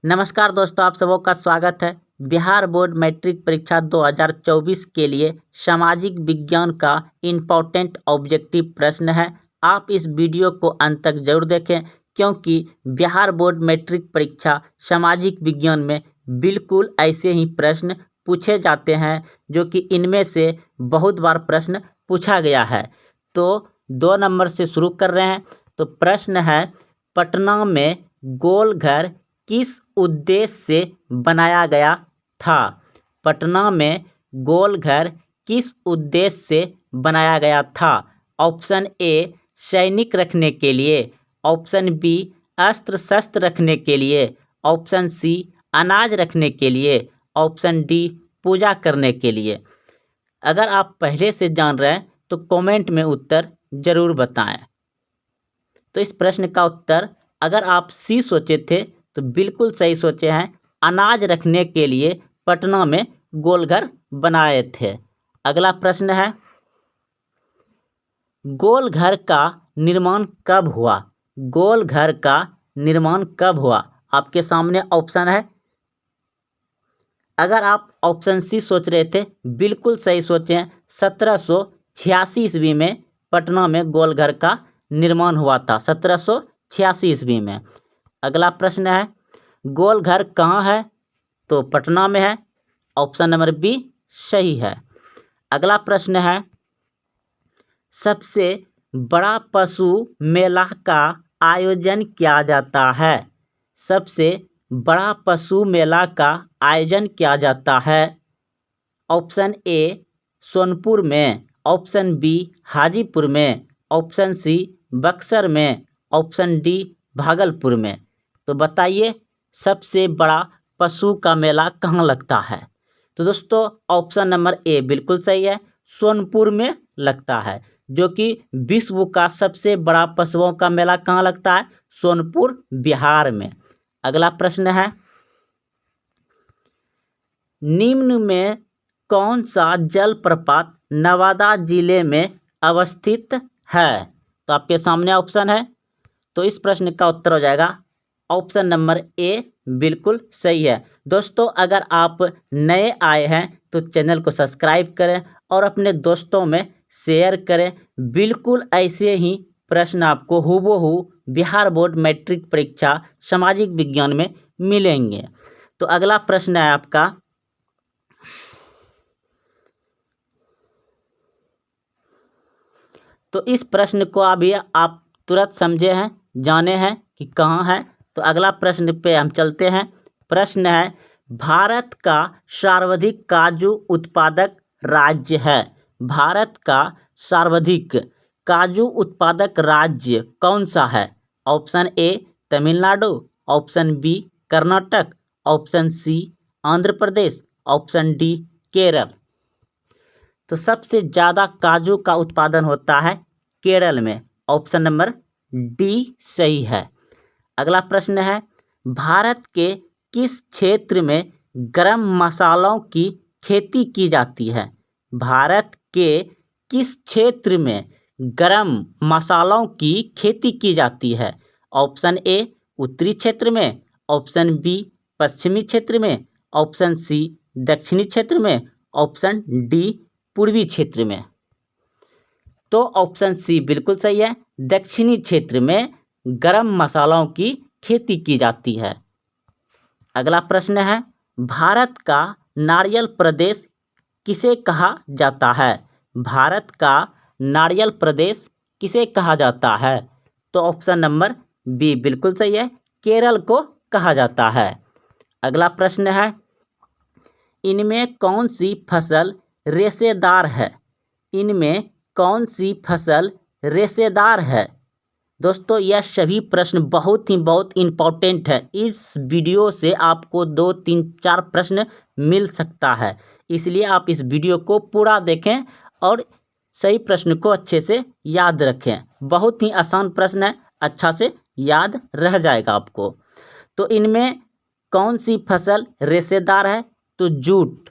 नमस्कार दोस्तों, आप सबों का स्वागत है। बिहार बोर्ड मैट्रिक परीक्षा 2024 के लिए सामाजिक विज्ञान का इम्पोर्टेंट ऑब्जेक्टिव प्रश्न है। आप इस वीडियो को अंत तक जरूर देखें, क्योंकि बिहार बोर्ड मैट्रिक परीक्षा सामाजिक विज्ञान में बिल्कुल ऐसे ही प्रश्न पूछे जाते हैं, जो कि इनमें से बहुत बार प्रश्न पूछा गया है। तो 2 नंबर से शुरू कर रहे हैं। तो प्रश्न है, पटना में गोल घर किस उद्देश्य से बनाया गया था? पटना में गोल घर किस उद्देश्य से बनाया गया था? ऑप्शन ए सैनिक रखने के लिए, ऑप्शन बी अस्त्र शस्त्र रखने के लिए, ऑप्शन सी अनाज रखने के लिए, ऑप्शन डी पूजा करने के लिए। अगर आप पहले से जान रहे हैं तो कमेंट में उत्तर जरूर बताएं। तो इस प्रश्न का उत्तर, अगर आप सी सोचे थे तो बिल्कुल सही सोचे हैं। अनाज रखने के लिए पटना में गोलघर बनाए थे। अगला प्रश्न है, गोलघर का निर्माण कब हुआ? गोलघर का निर्माण कब हुआ? आपके सामने ऑप्शन है। अगर आप ऑप्शन सी सोच रहे थे, बिल्कुल सही सोचे हैं। 1786 ईस्वी में पटना में गोलघर का निर्माण हुआ था, 1786 ईस्वी में। अगला प्रश्न है, गोलघर कहाँ है? तो पटना में है। ऑप्शन नंबर बी सही है। अगला प्रश्न है, सबसे बड़ा पशु मेला का आयोजन किया जाता है? सबसे बड़ा पशु मेला का आयोजन किया जाता है। ऑप्शन ए सोनपुर में, ऑप्शन बी हाजीपुर में, ऑप्शन सी बक्सर में, ऑप्शन डी भागलपुर में। तो बताइए, सबसे बड़ा पशु का मेला कहाँ लगता है? तो दोस्तों, ऑप्शन नंबर ए बिल्कुल सही है, सोनपुर में लगता है, जो कि विश्व का सबसे बड़ा पशुओं का मेला कहाँ लगता है? सोनपुर, बिहार में। अगला प्रश्न है, निम्न में कौन सा जलप्रपात नवादा जिले में अवस्थित है? तो आपके सामने ऑप्शन है। तो इस प्रश्न का उत्तर हो जाएगा ऑप्शन नंबर ए बिल्कुल सही है। दोस्तों, अगर आप नए आए हैं तो चैनल को सब्सक्राइब करें और अपने दोस्तों में शेयर करें। बिल्कुल ऐसे ही प्रश्न आपको हूबहू बिहार बोर्ड मैट्रिक परीक्षा सामाजिक विज्ञान में मिलेंगे। तो अगला प्रश्न है आपका, तो इस प्रश्न को अभी आप तुरंत समझे हैं, जाने हैं कि कहाँ है। तो अगला प्रश्न पे हम चलते हैं। प्रश्न है, भारत का सर्वाधिक काजू उत्पादक राज्य है? भारत का सर्वाधिक काजू उत्पादक राज्य कौन सा है? Option A Tamil Nadu, option B Karnataka, option C Andhra Pradesh, option D Kerala. तो सबसे ज़्यादा काजू का उत्पादन होता है केरल में। ऑप्शन नंबर डी सही है। अगला प्रश्न है, भारत के किस क्षेत्र में गरम मसालों की खेती की जाती है? भारत के किस क्षेत्र में गरम मसालों की खेती की जाती है? ऑप्शन ए उत्तरी क्षेत्र में, ऑप्शन बी पश्चिमी क्षेत्र में, ऑप्शन सी दक्षिणी क्षेत्र में, ऑप्शन डी पूर्वी क्षेत्र में। तो ऑप्शन सी बिल्कुल सही है, दक्षिणी क्षेत्र में गरम मसालों की खेती की जाती है। अगला प्रश्न है, भारत का नारियल प्रदेश किसे कहा जाता है? भारत का नारियल प्रदेश किसे कहा जाता है? तो ऑप्शन नंबर बी बिल्कुल सही है, केरल को कहा जाता है। अगला प्रश्न है, इनमें कौन सी फसल रेशेदार है? इनमें कौन सी फसल रेशेदार है? दोस्तों, यह सभी प्रश्न बहुत इम्पोर्टेंट है। इस वीडियो से आपको 2, 3, 4 प्रश्न मिल सकता है, इसलिए आप इस वीडियो को पूरा देखें और सही प्रश्न को अच्छे से याद रखें। बहुत ही आसान प्रश्न है, अच्छा से याद रह जाएगा आपको। तो इनमें कौन सी फसल रेशेदार है? तो jute,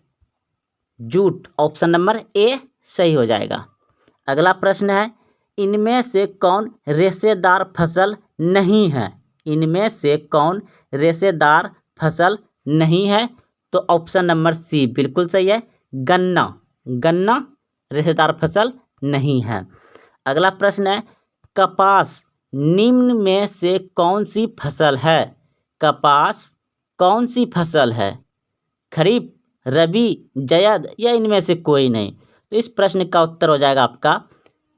jute option number A सही हो जाएगा। अगला प्रश्न है, इनमें से कौन रेशेदार फसल नहीं है? इनमें से कौन रेशेदार फसल नहीं है, तो ऑप्शन नंबर सी बिल्कुल सही है, गन्ना। गन्ना रेशेदार फसल नहीं है। अगला प्रश्न है, कपास निम्न में से कौन सी फसल है? कपास कौन सी फसल है? खरीफ, रबी, जायद या इनमें से कोई नहीं? तो इस प्रश्न का उत्तर हो जाएगा आपका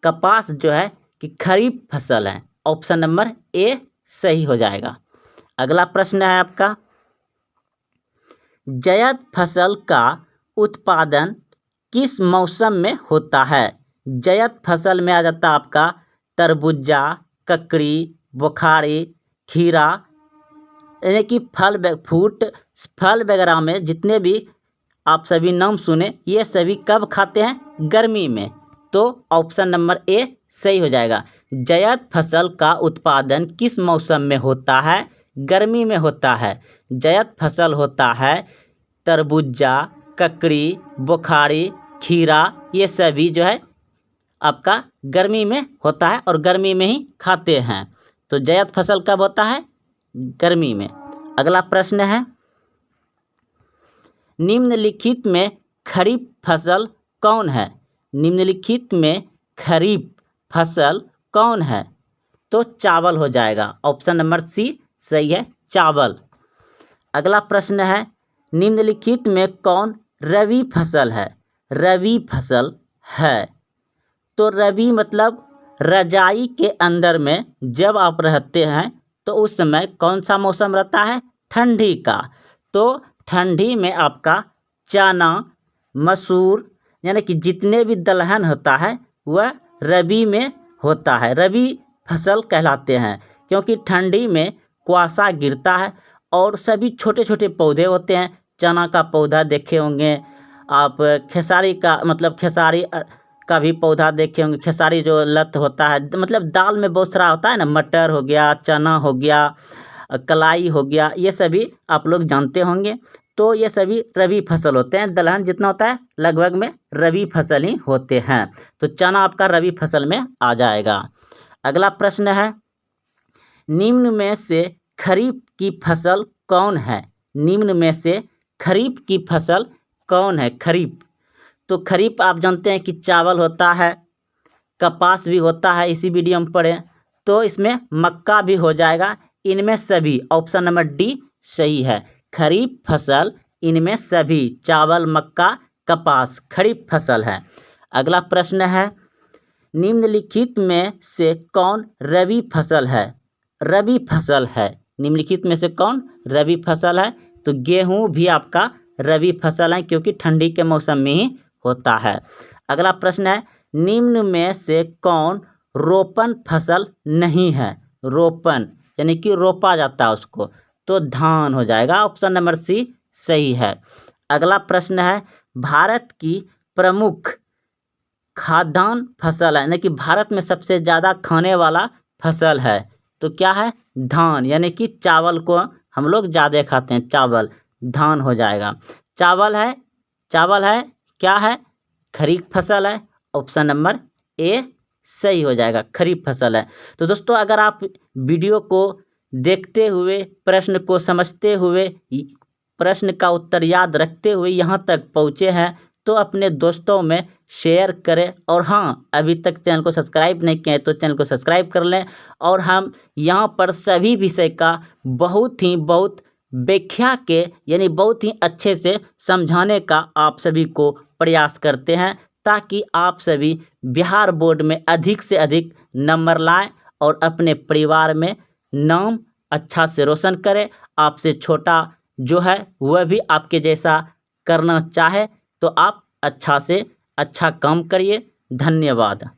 कपास जो है कि खरीफ फसल है। ऑप्शन नंबर ए सही हो जाएगा। अगला प्रश्न है आपका, जायद फसल का उत्पादन किस मौसम में होता है? जायद फसल में आ जाता है आपका तरबूजा, ककड़ी, बुखारी, खीरा, यानी कि फल वगैरह में जितने भी आप सभी नाम सुने, ये सभी कब खाते हैं? गर्मी में। तो ऑप्शन नंबर ए सही हो जाएगा। जायद फसल का उत्पादन किस मौसम में होता है? गर्मी में होता है। जायद फसल होता है तरबूजा, ककड़ी, बुखारी, खीरा, ये सभी जो है आपका गर्मी में होता है और गर्मी में ही खाते हैं। तो जायद फसल कब होता है? गर्मी में। अगला प्रश्न है, निम्नलिखित में खरीफ फसल कौन है? निम्नलिखित में खरीफ फसल कौन है? तो चावल हो जाएगा। ऑप्शन नंबर सी सही है, चावल। अगला प्रश्न है, निम्नलिखित में कौन रबी फसल है? रबी फसल है। तो रबी मतलब रजाई के अंदर में जब आप रहते हैं तो उस समय कौन सा मौसम रहता है? ठंडी का। तो ठंडी में आपका चना, मसूर, यानी कि जितने भी दलहन होता है वह रबी में होता है, रबी फसल कहलाते हैं। क्योंकि ठंडी में कुआसा गिरता है और सभी छोटे छोटे पौधे होते हैं। चना का पौधा देखे होंगे आप, खेसारी का मतलब खेसारी का भी पौधा देखे होंगे। खेसारी जो लत होता है, मतलब दाल में बहुत सारा होता है ना, मटर हो गया, चना हो गया, कलाई हो गया, ये सभी आप लोग जानते होंगे। तो ये सभी रबी फसल होते हैं। दलहन जितना होता है लगभग में रबी फसल ही होते हैं। तो चना आपका रबी फसल में आ जाएगा। अगला प्रश्न है, निम्न में से खरीफ की फसल कौन है? निम्न में से खरीफ की फसल कौन है? खरीफ, तो खरीफ आप जानते हैं कि चावल होता है, कपास भी होता है, इसी वीडियो में पढ़े। तो इसमें मक्का भी हो जाएगा। इनमें सभी ऑप्शन नंबर डी सही है। खरीफ फसल इनमें सभी चावल, मक्का, कपास खरीफ फसल है। अगला प्रश्न है, निम्नलिखित में से कौन रबी फसल है? रबी फसल है। निम्नलिखित में से कौन रबी फसल है? तो गेहूं भी आपका रबी फसल है, क्योंकि ठंडी के मौसम में ही होता है। अगला प्रश्न है, निम्न में से कौन रोपन फसल नहीं है? रोपन यानी कि रोपा जाता है उसको, तो धान हो जाएगा। ऑप्शन नंबर सी सही है। अगला प्रश्न है, भारत की प्रमुख खाद्यान्न फसल है, यानी कि भारत में सबसे ज़्यादा खाने वाला फसल है, तो क्या है? धान, यानी कि चावल को हम लोग ज़्यादा खाते हैं, चावल, धान हो जाएगा। चावल है, चावल है, क्या है? खरीफ फसल है। ऑप्शन नंबर ए सही हो जाएगा, खरीफ फसल है। तो दोस्तों, अगर आप वीडियो को देखते हुए, प्रश्न को समझते हुए, प्रश्न का उत्तर याद रखते हुए यहाँ तक पहुँचे हैं, तो अपने दोस्तों में शेयर करें। और हाँ, अभी तक चैनल को सब्सक्राइब नहीं किए तो चैनल को सब्सक्राइब कर लें। और हम यहाँ पर सभी विषय का बहुत व्याख्या के, यानी बहुत ही अच्छे से समझाने का आप सभी को प्रयास करते हैं, ताकि आप सभी बिहार बोर्ड में अधिक से अधिक नंबर लाएं और अपने परिवार में नाम अच्छा से रोशन करें। आपसे छोटा जो है वह भी आपके जैसा करना चाहे तो आप अच्छा से अच्छा काम करिए। धन्यवाद।